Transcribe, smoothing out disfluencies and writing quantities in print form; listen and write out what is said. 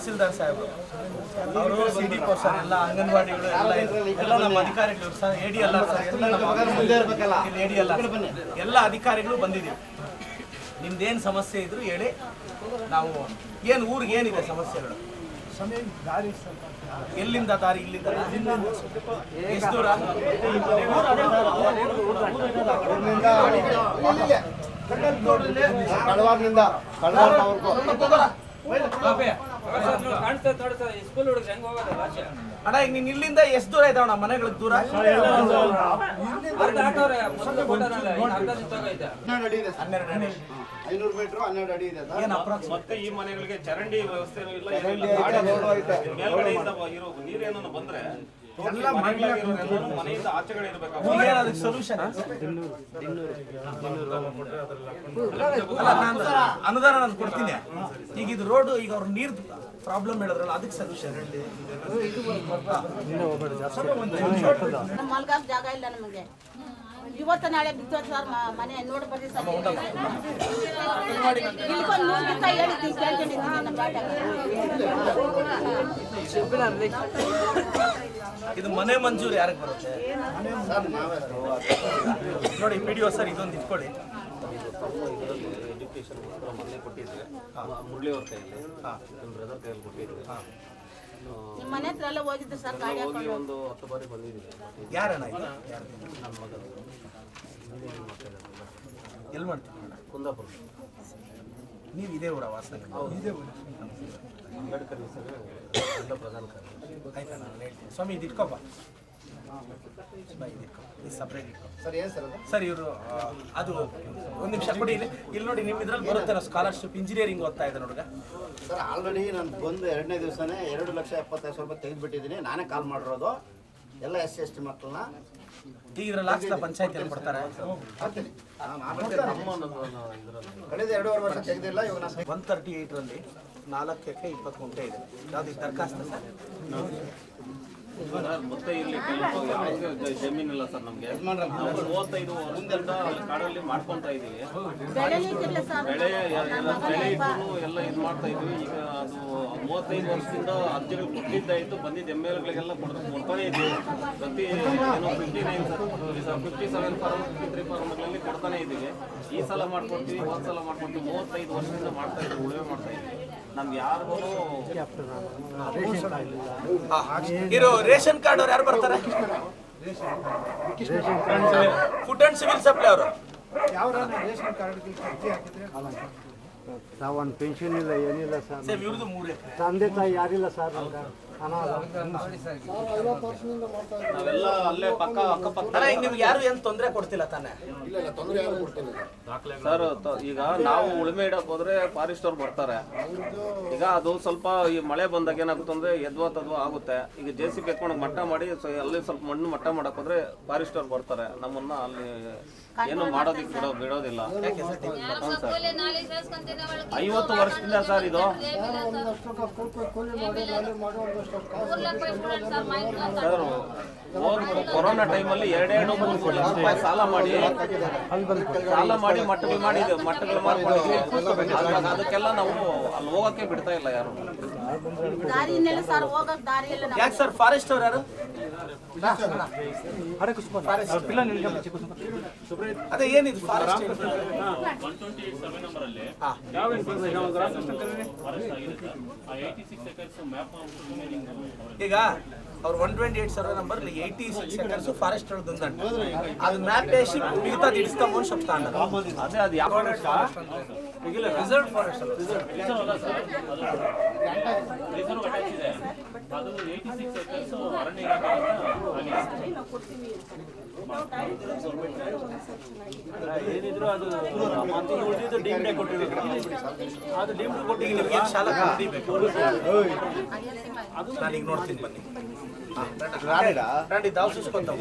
ತಹಸೀಲ್ದಾರ್ ಸಾಹೇಬರು ಅವರು ಸಿಡಿ ಪರ್ಸನ್ ಎಲ್ಲ ಅಂಗನವಾಡಿಗಳು ಎಲ್ಲ ನಮ್ಮ ಅಧಿಕಾರಿಗಳು ಸರ್ ಎಡಿ ಎಲ್ಲ ಎಡಿ ಎಲ್ಲ ಅಧಿಕಾರಿಗಳು ಬಂದಿದ್ದೀವಿ. ನಿಮ್ದೇನು ಸಮಸ್ಯೆ ಇದ್ರು ಹೇಳಿ. ನಾವು ಏನು ಊರಿಗೆ ಏನಿದೆ ಸಮಸ್ಯೆಗಳು? ಎಲ್ಲಿಂದ ದಾರಿ? ಇಲ್ಲಿಂದ ಎಷ್ಟು ದೂರ? ಕಳವಾರದಿಂದ ಅಣ್ಣ, ಈಗ ನೀನ್ ಇಲ್ಲಿಂದ ಎಷ್ಟು ದೂರ ಇದಾವಣ್ಣ ಮನೆಗಳಿಗೆ? ದೂರ 12 ಅಡಿ. 500 ಮೀಟರ್ 12 ಅಡಿ ಇದೆ. ಮತ್ತೆ ಈ ಮನೆಗಳಿಗೆ ಚರಂಡಿ ವ್ಯವಸ್ಥೆ ಇಲ್ಲ. ನೀರೇನೋ ಬಂದ್ರೆ ಮನೆಯಿಂದ ಆಚೆಗಡೆ ಇರಬೇಕು. ಸೊಲ್ಯೂಷನ್ ಅನುದಾನ ನಾನು ಕೊಡ್ತೀನಿ. ಈಗ ಇದು ರೋಡ್, ಈಗ ಅವ್ರ ನೀರ್ ಪ್ರಾಬ್ಲಮ್ ಹೇಳಿದ್ರಲ್ಲ, ಅದಕ್ಕೆ ಸೊಲ್ಯೂಷನ್ ಮಲ್ಗಾಕ್ ಜಾಗ ಇಲ್ಲ ನಮಗೆ. ಇವತ್ತು ನಾಳೆ ಬಿತ್ತೋದು ಸರ್ ಮನೆ ನೋಡಿ ಬರ್ರಿ ಸರ್. ಇಲ್ಕೊಂಡು 100 ದಿವಸ ಹೇಳಿದ್ದೀನಿ, ಕೇಳ್ಕೊಂಡಿದ್ದೀನಿ ನಮ್ಮ ಬಾಟಾಗ. ಇದು ಮನೆ ಮಂಜೂರು ಯಾರಿಗೆ ಬರುತ್ತೆ ನೋಡಿ? PDO ಸರ್ ಇದೊಂದು ಇಟ್ಕೊಳ್ಳಿ. ಎಜುಕೇಶನ್ಗೋಸ್ಕರ ಮೊನ್ನೆ ಕೊಟ್ಟಿದ್ರೆ ಮುರಳಿ ಅವ್ರ ಕೈಯಲ್ಲಿ, ನಮ್ಮ ಬ್ರದರ್ ಕೈಯಲ್ಲಿ ಕೊಟ್ಟಿದ್ರೆ ನಿಮ್ಮ ಮನೆ ಹತ್ರ ಎಲ್ಲ ಹೋಗಿದ್ದು ಸರ್. ಗಾಡಿ ಹೋಗಿ ಒಂದು 10 ಬಾರಿ ಬಂದಿದ್ದೀವಿ. ಯಾರಣ್ಣ ಇದು? ನಮ್ಮ ಮಗ ಎಲ್ಲಿ ಮಾಡ್ತೀವಿ? ಕುಂದಾಪುರ. ನೀವು ಇದೇ ಊರ ವಾಸ? ಅಂಬೇಡ್ಕರ್ ಎಲ್ಲ ಪ್ರಧಾನ ಕಾರ್ಯ. ಆಯ್ತಾ? ನಾನು ಹೇಳ್ತೀನಿ ಸ್ವಾಮಿ, ಇದು ಇಟ್ಕೊಬ್ಬ. ಇದು ಸಪ್ರೇಟ್ ಇಟ್ಕೊ ಸರ್. ಏನು ಸರ್ ಅದು? ಸರ್ ಇವರು ಅದು ಒಂದು ನಿಮಿಷ ಕೊಡಿ. ಇಲ್ಲಿ ನೋಡಿ, ನಿಮ್ಮ ಇದ್ರಲ್ಲಿ ಬರುತ್ತೆ ಸ್ಕಾಲರ್ಶಿಪ್. ಇಂಜಿನಿಯರಿಂಗ್ ಓದ್ತಾ ಇದೆ ನೋಡ್ಗ ಸರ್. ಆಲ್ರೆಡಿ ನಾನು ಬಂದು 2ನೇ ದಿವಸನೇ 2,75,000 ರೂಪಾಯಿ ತೆಗೆದುಬಿಟ್ಟಿದ್ದೀನಿ. ನಾನೇ ಕಾಲ್ ಮಾಡಿರೋದು ಎಲ್ಲ SC/ST ಮಕ್ಕಳನ್ನ. ಈಗ ಇದ್ರಲ್ಲಿ ಹಾಕ್ಸ್ಲಾ ಪಂಚಾಯತಿಯಲ್ಲಿ ಕೊಡ್ತಾರೆ? ಕಳೆದ 2.5 ವರ್ಷ ತೆಗೆದಿಲ್ಲ. ಇವಾಗ ನಾನು 138ರಲ್ಲಿ 4 ಎಕರೆ 20 ಗುಂಟೆ ಇದೆ. ಯಾವ್ದು ದರಖಾಸ್ತ ಸರ್? ಮತ್ತೆ ಇಲ್ಲಿ ಜಮೀನಿಲ್ಲ ಸರ್ ನಮ್ಗೆ. 35 ವರ್ಷದಿಂದ ಕಾಡಲ್ಲಿ ಮಾಡ್ಕೊಂತ ಇದೀವಿ. ಬೆಳೆ ಇಟ್ಟು ಎಲ್ಲ ಇದು ಮಾಡ್ತಾ ಇದ್ವಿ. ಈಗ ಅದು 35 ವರ್ಷದಿಂದ ಅರ್ಜಿಗಳು ಕೊಟ್ಟಿದ್ದಾಯಿತು. ಬಂದಿದ್ದ MLಗಳಿಗೆಲ್ಲ ಕೊಡ್ತಾನೆ ಇದ್ದೀವಿ. ಪ್ರತಿ 57 ಫಾರ್ಮ್ 53 ಫಾರ್ಮ್ಗಳಲ್ಲಿ ಕೊಡ್ತಾನೆ ಇದ್ದೀವಿ. ಈ ಸಲ ಮಾಡ್ಕೊಡ್ತೀವಿ, ಹೋದ ಸಲ ಮಾಡ್ಕೊಡ್ತೀವಿ. 35 ವರ್ಷದಿಂದ ಮಾಡ್ತಾ ಇದ್ವಿ, ಉಳುಮೆ ಮಾಡ್ತಾ ಇದ್ವಿ. ನಮ್ಗೆ ಯಾರಿಗೂ ಇರೋ ರೇಷನ್ ಕಾರ್ಡ್ ಅವ್ರು ಯಾರು ಬರ್ತಾರೆ? ಫುಡ್ ಅಂಡ್ ಸಿವಿಲ್ ಸಪ್ಲೈ ಅವರು. ಒಂದು ಪೆನ್ಷನ್ ಇಲ್ಲ, ಏನಿಲ್ಲ ಸರ್. ಇವ್ರದ್ದು 3 ಎಕರೆ. ತಂದೆ ತಾಯಿ ಯಾರಿಲ್ಲ ಸರ್. ನಾವೆಲ್ಲ ಅಲ್ಲೇ ಪಕ್ಕ ಅಕ್ಕಪಕ್ಕ. ನಿಮ್ಗೆ ಯಾರು ಏನು ತೊಂದರೆ ಕೊಡ್ತಿಲ್ಲ ತಾನೆ? ಸರ್ ಈಗ ನಾವು ಉಳುಮೆ ಇಡಕ್ ಹೋದ್ರೆ ಫಾರೆಸ್ಟ್ ಅವ್ರು ಬರ್ತಾರೆ. ಈಗ ಅದು ಸ್ವಲ್ಪ ಈ ಮಳೆ ಬಂದಾಗ ಏನಾಗುತ್ತೆ ಅಂದ್ರೆ ಎದ್ವಾ ಆಗುತ್ತೆ. ಈಗ JCB ಎತ್ಕೊಂಡು ಮಟ್ಟ ಮಾಡಿ ಅಲ್ಲಿ ಸ್ವಲ್ಪ ಮಣ್ಣು ಮಟ್ಟ ಮಾಡಕ್ ಹೋದ್ರೆ ಫಾರೆಸ್ಟ್ ಅವ್ರು ಬರ್ತಾರೆ. ನಮ್ಮನ್ನ ಅಲ್ಲಿ ಏನು ಮಾಡೋದಿಕ್ಕೆ ಬಿಡೋದಿಲ್ಲ. 50 ವರ್ಷದಿಂದ ಸರ್ ಇದು. ಸರ್ ಕೊರೋನಾ ಟೈಮಲ್ಲಿ 2-3 ಲಕ್ಷ ರೂಪಾಯಿ ಸಾಲ ಮಾಡಿ ಮಟ್ಟಗಳು ಮಾಡ್ಕೊಂಡಿದ್ವಿ. ಅದಕ್ಕೆಲ್ಲ ನಾವು ಅಲ್ಲಿ ಹೋಗಕ್ಕೆ ಬಿಡ್ತಾ ಇಲ್ಲ ಯಾರು. ಯಾಕೆ ಸರ್? ಫಾರೆಸ್ಟ್ ಅವ್ರು ಯಾರು? ಅದೇ ಏನಿದು ಫಾರೆಸ್ಟ್? 128 ಸರ್ವೆ ನಂಬರ್ ಅಲ್ಲಿ ಈಗ ಅವ್ರು 128 ಸರ್ವೆ ನಂಬర్ 86 ఎకర్స్ ఫారెస్ట్ ఉందండి. అది మ్యాప్ వేసి మిగతా తీసుకోమని చెప్తాను. అదే అది ಯಾವ ರಿಸರ್ವ್ ಫಾರೆಸ್ಟ್ ರಿಸರ್ವ್ ಅಟ್ಯಾಚ್ ಇದೆ. ಅದು 86 ಎಕರ್ಸ್ ಅರಣ್ಯ ಏನಿದ್ರು ಅದು ಮತ್ತೆ ಉಳಿದಿದ್ದು ಡೀಮ್ಡ್ ಕೊಟ್ಟಿದ್ದೀವಿ. ಅದು ಡೀಮ್ಡ್ ಕೊಟ್ಟಿದ್ದೀವಿ. ಶಾಲಾ ಕೊಟ್ಟಿಬೇಕು. ನಾನು ಈಗ ನೋಡ್ತೀನಿ ಬನ್ನಿ. రండి దావ చూసుకుందాం.